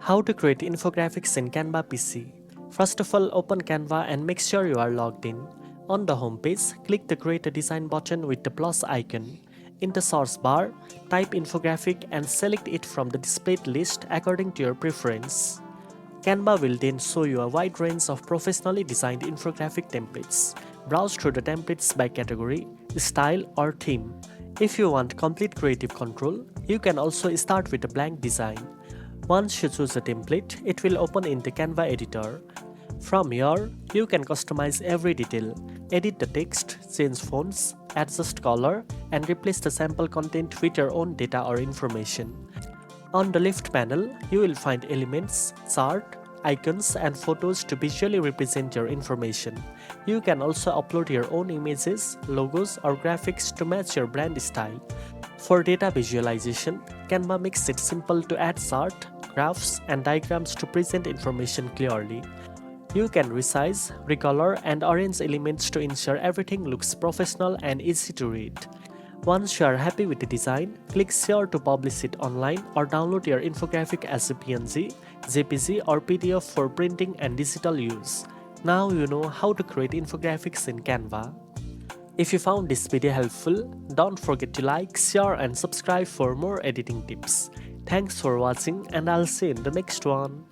How to create infographics in Canva PC. First of all, open Canva and make sure you are logged in. On the home page, click the Create a Design button with the plus icon. In the source bar, type infographic and select it from the displayed list according to your preference. Canva will then show you a wide range of professionally designed infographic templates. Browse through the templates by category, style or theme. If you want complete creative control, you can also start with a blank design. Once you choose a template, it will open in the Canva editor. From here, you can customize every detail, edit the text, change fonts, adjust color, and replace the sample content with your own data or information. On the left panel, you will find elements, chart, icons, and photos to visually represent your information. You can also upload your own images, logos, or graphics to match your brand style. For data visualization, Canva makes it simple to add chart, graphs, and diagrams to present information clearly. You can resize, recolor, and arrange elements to ensure everything looks professional and easy to read. Once you are happy with the design, click Share to publish it online or download your infographic as a PNG, JPG, or PDF for printing and digital use. Now you know how to create infographics in Canva. If you found this video helpful, don't forget to like, share, and subscribe for more editing tips. Thanks for watching, and I'll see you in the next one.